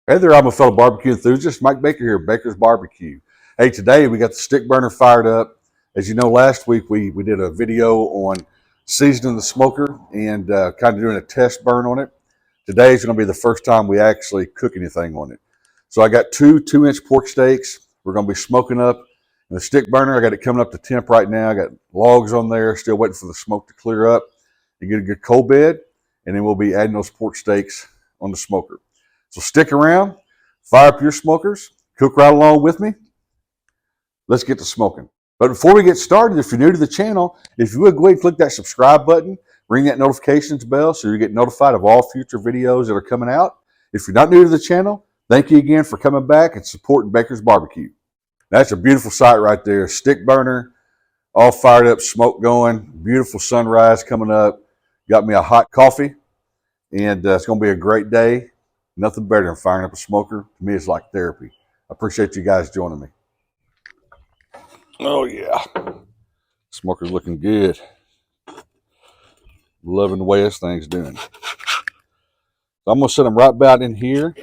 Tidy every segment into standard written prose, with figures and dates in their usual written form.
Hey there, I'm a fellow barbecue enthusiast, Mike Baker here, Baker's Barbecue. Hey, today we got the stick burner fired up. As you know, last week we did a video on seasoning the smoker and kind of doing a test burn on it. Today is going to be the first time we actually cook anything on it. So I got two 2-inch pork steaks. We're going to be smoking up in the stick burner. I got it coming up to temp right now. I got logs on there, still waiting for the smoke to clear up and get a good coal bed. And then we'll be adding those pork steaks on the smoker. So stick around, fire up your smokers, cook right along with me. Let's get to smoking. But before we get started, if you're new to the channel, if you would go ahead and click that subscribe button, ring that notifications bell so you get notified of all future videos that are coming out. If you're not new to the channel, thank you again for coming back and supporting Baker's Barbecue. That's a beautiful sight right there. Stick burner, all fired up, smoke going, beautiful sunrise coming up. Got me a hot coffee, and it's going to be a great day. Nothing better than firing up a smoker. To me, it's like therapy. I appreciate you guys joining me. Oh, yeah. Smoker's looking good. Loving the way this thing's doing. So I'm going to set them right about in here.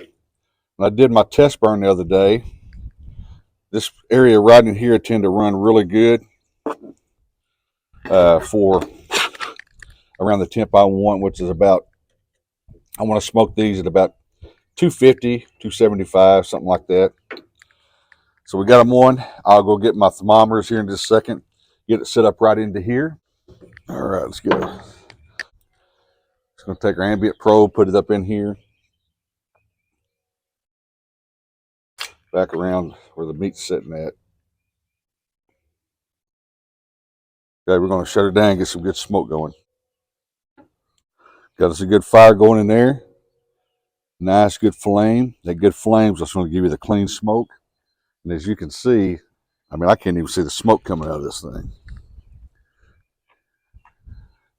When I did my test burn the other day, this area right in here tend to run really good for around the temp I want, which is about, I want to smoke these at about 250, 275, something like that. So we got them on. I'll go get my thermometers here in just a second. Get it set up right into here. All right, let's go. Just going to take our ambient probe, put it up in here. Back around where the meat's sitting at. Okay, we're going to shut her down and get some good smoke going. Got us a good fire going in there. Nice, good flame. That good flame's just going to give you the clean smoke. And as you can see, I mean, I can't even see the smoke coming out of this thing.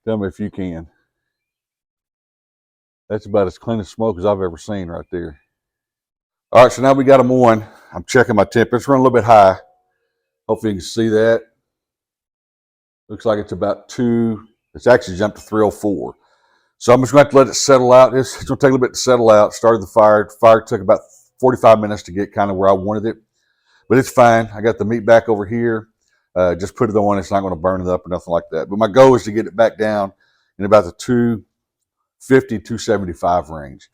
Tell me if you can. That's about as clean as smoke as I've ever seen right there. All right, so now we got them on. I'm checking my temperature. It's running a little bit high. Hopefully you can see that. Looks like it's about 2. It's actually jumped to 304. So I'm just going to have to let it settle out. It's going to take a little bit to settle out. Started the fire. The fire took about 45 minutes to get kind of where I wanted it. But it's fine. I got the meat back over here. Just put it on. It's not going to burn it up or nothing like that. But my goal is to get it back down in about the 250, 275 range.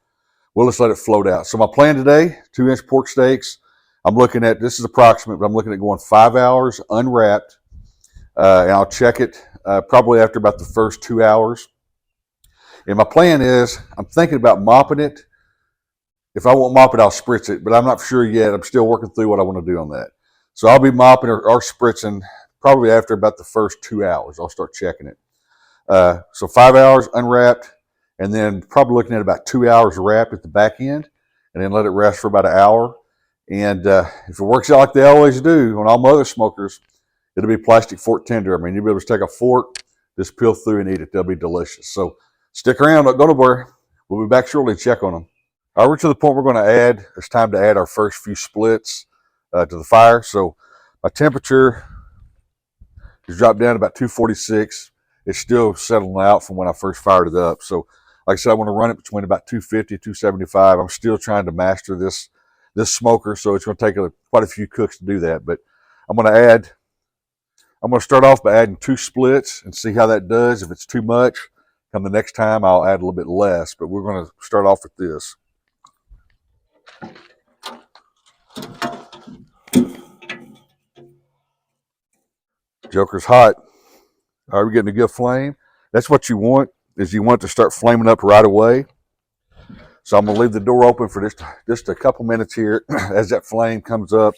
Well, let's let it float out. So my plan today, 2-inch pork steaks. I'm looking at, this is approximate, but I'm looking at going 5 hours unwrapped. And I'll check it probably after about the first 2 hours. And my plan is, I'm thinking about mopping it. If I won't mop it, I'll spritz it, but I'm not sure yet. I'm still working through what I want to do on that. So I'll be mopping or spritzing probably after about the first 2 hours. I'll start checking it. So 5 hours unwrapped, and then probably looking at about 2 hours wrapped at the back end, and then let it rest for about an hour. And if it works out like they always do on all my other smokers, it'll be plastic fork tender. I mean, you'll be able to take a fork, just peel through and eat it. They'll be delicious. So stick around, don't go nowhere. We'll be back shortly to check on them. All right, we're to the point we're going to add. It's time to add our first few splits to the fire. So my temperature is dropped down to about 246. It's still settling out from when I first fired it up. So like I said, I want to run it between about 250, 275. I'm still trying to master this smoker, so it's going to take quite a few cooks to do that. But I'm going to start off by adding 2 splits and see how that does. If it's too much, come the next time, I'll add a little bit less. But we're going to start off with this. Joker's hot. All right, we're getting a good flame. That's what you want, is you want it to start flaming up right away. So I'm going to leave the door open for just a couple minutes here as that flame comes up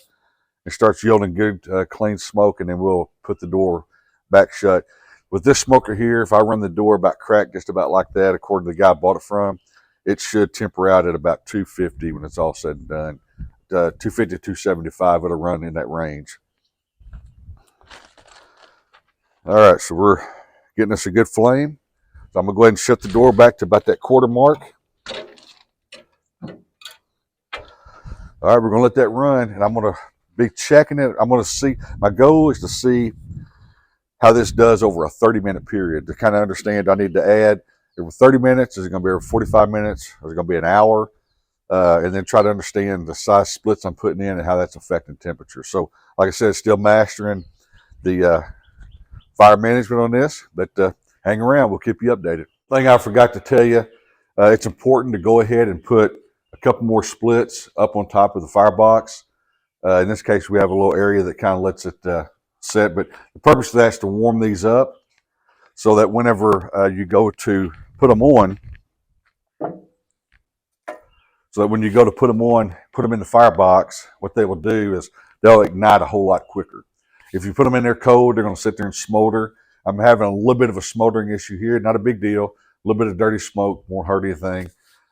and starts yielding good, clean smoke, and then we'll put the door back shut. With this smoker here, if I run the door about cracked just about like that, according to the guy I bought it from, it should temper out at about 250 when it's all said and done. 250 to 275, it'll run in that range. All right, so we're getting us a good flame. So I'm going to go ahead and shut the door back to about that quarter mark. All right, we're going to let that run, and I'm going to be checking it. I'm going to see, my goal is to see how this does over a 30-minute period to kind of understand, I need to add every 30 minutes, is it going to be every 45 minutes, or is it going to be an hour? and then try to understand the size splits I'm putting in and how that's affecting temperature. So, like I said, still mastering the fire management on this, but hang around. We'll keep you updated. Thing I forgot to tell you, it's important to go ahead and put a couple more splits up on top of the firebox. In this case, we have a little area that kind of lets it set, but the purpose of that is to warm these up so that whenever you go to put them on, when you go to put them on, put them in the firebox, what they will do is they'll ignite a whole lot quicker. If you put them in there cold, they're going to sit there and smolder. I'm having a little bit of a smoldering issue here. Not a big deal. A little bit of dirty smoke won't hurt anything.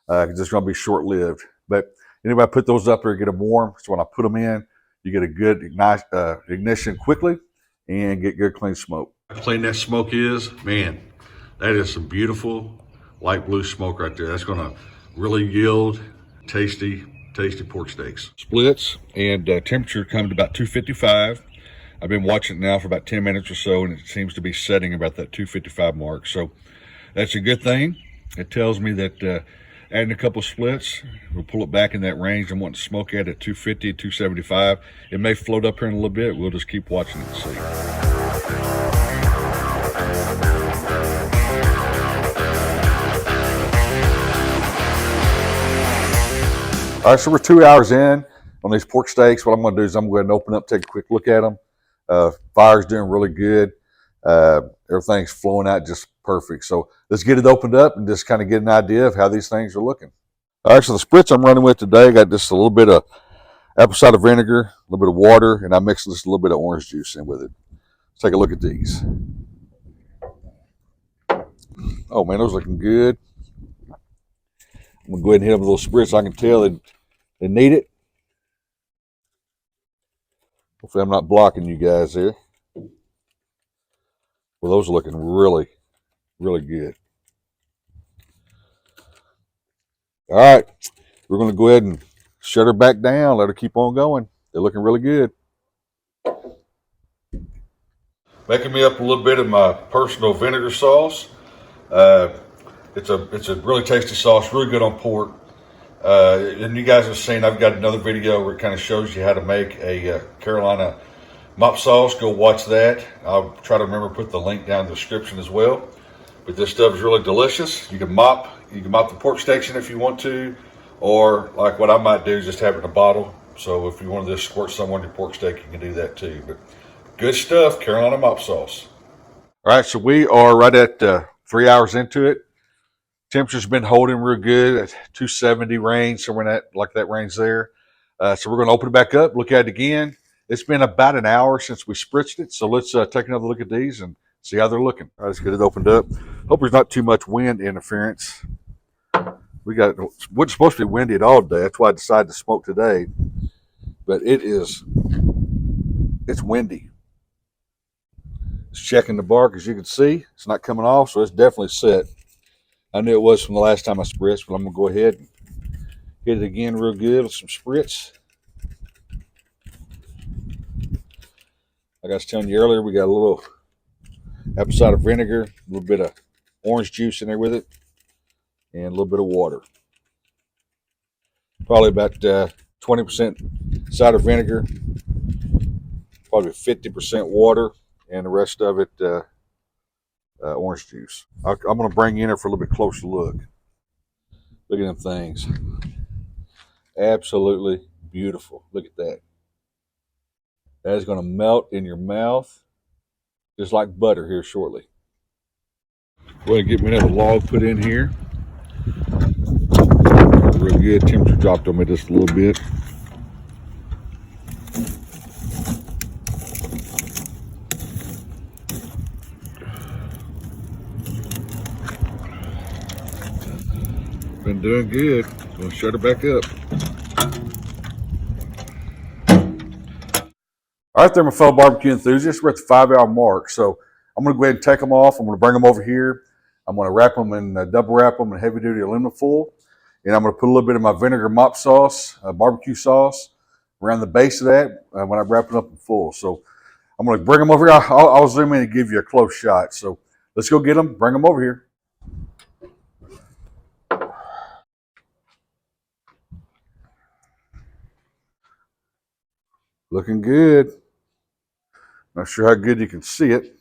It's going to be short-lived. But anyway, I put those up there, get them warm. So when I put them in, you get a good ignition quickly and get good clean smoke. How clean that smoke is, man, that is some beautiful light blue smoke right there. That's going to really yield tasty pork steaks. Splits and temperature comes to about 255. I've been watching it now for about 10 minutes or so, and it seems to be setting about that 255 mark. So that's a good thing. It tells me that adding a couple splits will pull it back in that range. I'm wanting to smoke at 250, 275. It may float up here in a little bit. We'll just keep watching it and see. All right, so we're 2 hours in on these pork steaks. What I'm going to do is I'm going to go ahead and open up, take a quick look at them. Fire's doing really good. Everything's flowing out just perfect. So let's get it opened up and just kind of get an idea of how these things are looking. All right, so the spritz I'm running with today, I got just a little bit of apple cider vinegar, a little bit of water, and I mixed just a little bit of orange juice in with it. Let's take a look at these. Oh man, those are looking good. I'm gonna go ahead and hit them with a little spritz. I can tell they need it. Hopefully I'm not blocking you guys here. Well, those are looking really, really good. All right, we're going to go ahead and shut her back down, let her keep on going. They're looking really good. Making me up a little bit of my personal vinegar sauce. It's a really tasty sauce, really good on pork. And you guys have seen, I've got another video where it kind of shows you how to make a Carolina mop sauce. Go watch that. I'll try to remember to put the link down in the description as well. But this stuff is really delicious. You can mop the pork steaks in if you want to, or like what I might do is just have it in a bottle. So if you want to just squirt some on your pork steak, you can do that too. But good stuff, Carolina mop sauce. All right, so we are right at 3 hours into it. Temperature's been holding real good at 270 range, somewhere in that range there. So we're going to open it back up, look at it again. It's been about an hour since we spritzed it, so let's take another look at these and see how they're looking. All right, let's get it opened up. Hope there's not too much wind interference. It's supposed to be windy all day. That's why I decided to smoke today. But it's windy. It's checking the bark, as you can see. It's not coming off, so it's definitely set. I knew it was from the last time I spritzed, but I'm going to go ahead and hit it again real good with some spritz. Like I was telling you earlier, we got a little apple cider vinegar, a little bit of orange juice in there with it, and a little bit of water. Probably about 20% cider vinegar, probably 50% water, and the rest of it orange juice. I'm going to bring you in there for a little bit closer look. Look at them things. Absolutely beautiful. Look at that. That is going to melt in your mouth just like butter here shortly. Go ahead and get me another log put in here. Real good. Temperature dropped on me just a little bit. Been doing good. Gonna shut it back up. All right there, my fellow barbecue enthusiasts. We're at the 5 hour mark, so I'm gonna go ahead and take them off. I'm gonna bring them over here. I'm gonna wrap them in double wrap them in heavy duty aluminum foil, and I'm gonna put a little bit of my vinegar mop sauce, barbecue sauce, around the base of that when I wrap it up in full. So I'm gonna bring them over here. I'll zoom in and give you a close shot. So let's go get them. Bring them over here. Looking good. Not sure how good you can see it.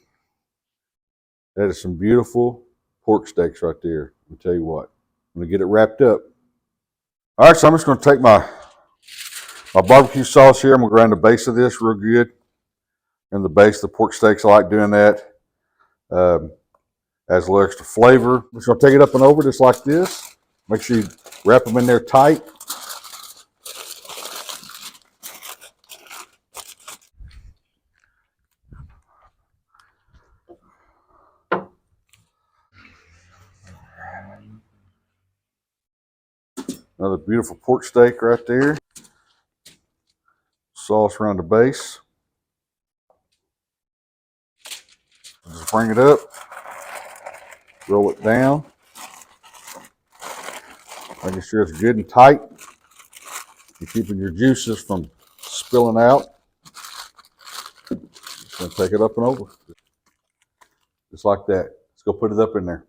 That is some beautiful pork steaks right there. I'll tell you what. I'm gonna get it wrapped up. All right, so I'm just gonna take my barbecue sauce here. I'm gonna grind the base of this real good. And the base of the pork steaks, I like doing that. Adds a little extra flavor. I'm just gonna take it up and over just like this. Make sure you wrap them in there tight. Another beautiful pork steak right there. Sauce around the base. Just bring it up. Roll it down. Making sure it's good and tight. You're keeping your juices from spilling out. Just gonna take it up and over. Just like that. Let's go put it up in there.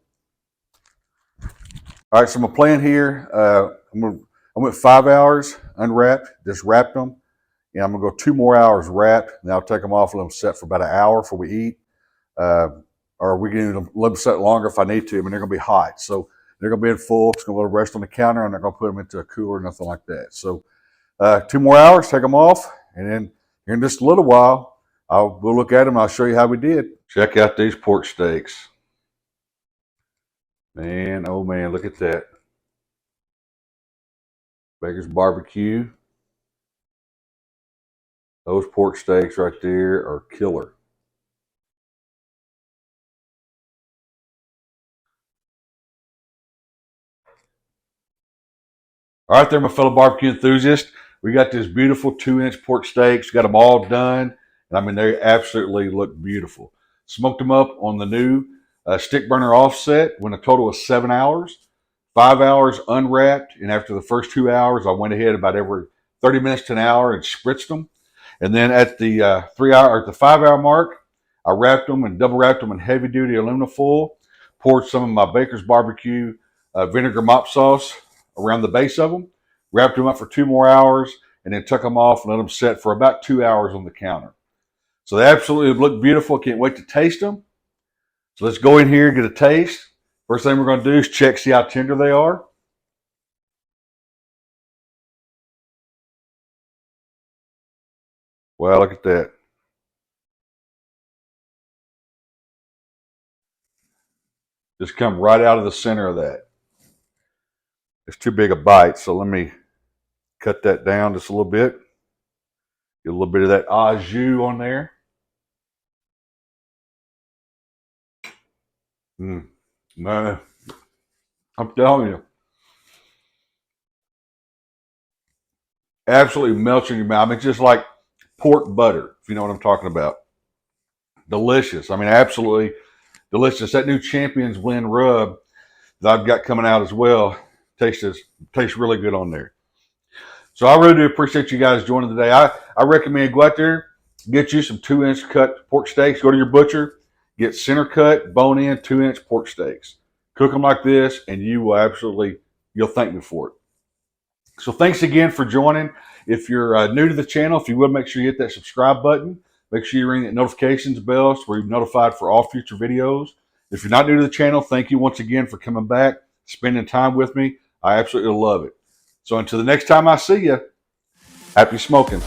All right, so my plan here, I went 5 hours unwrapped, just wrapped them. And I'm gonna go 2 more hours wrapped. Then I'll take them off and let them set for about an hour before we eat. Or we can let them set longer if I need to. I mean, they're gonna be hot. So they're gonna be in full. It's gonna let them rest on the counter. I'm not gonna put them into a cooler or nothing like that. So 2 more hours, take them off. And then here in just a little while, we'll look at them and I'll show you how we did. Check out these pork steaks. Man, oh man, look at that. Baker's Barbecue. Those pork steaks right there are killer. All right there, my fellow barbecue enthusiasts. We got this beautiful 2-inch pork steaks. Got them all done. And I mean, they absolutely look beautiful. Smoked them up on the new stick burner offset. Went a total of 7 hours. 5 hours unwrapped. And after the first 2 hours, I went ahead about every 30 minutes to an hour and spritzed them. And then at the 5 hour mark, I wrapped them and double wrapped them in heavy duty aluminum foil. Poured some of my Baker's Barbecue vinegar mop sauce around the base of them. Wrapped them up for 2 more hours and then took them off and let them set for about 2 hours on the counter. So they absolutely look beautiful. Can't wait to taste them. So let's go in here and get a taste. First thing we're going to do is check, see how tender they are. Wow, look at that. Just come right out of the center of that. It's too big a bite, so let me cut that down just a little bit. Get a little bit of that au jus on there. Man, I'm telling you. Absolutely melts in your mouth. I mean, it's just like pork butter, if you know what I'm talking about. Delicious. I mean, absolutely delicious. That new Champions blend rub that I've got coming out as well tastes really good on there. So I really do appreciate you guys joining today. I recommend go out there, get you some 2-inch cut pork steaks. Go to your butcher, get center cut, bone in 2-inch pork steaks. Cook them like this, and you'll thank me for it. So thanks again for joining. If you're new to the channel, if you would, make sure you hit that subscribe button. Make sure you ring that notifications bell so you're notified for all future videos. If you're not new to the channel, thank you once again for coming back, spending time with me. I absolutely love it. So until the next time I see you, happy smoking.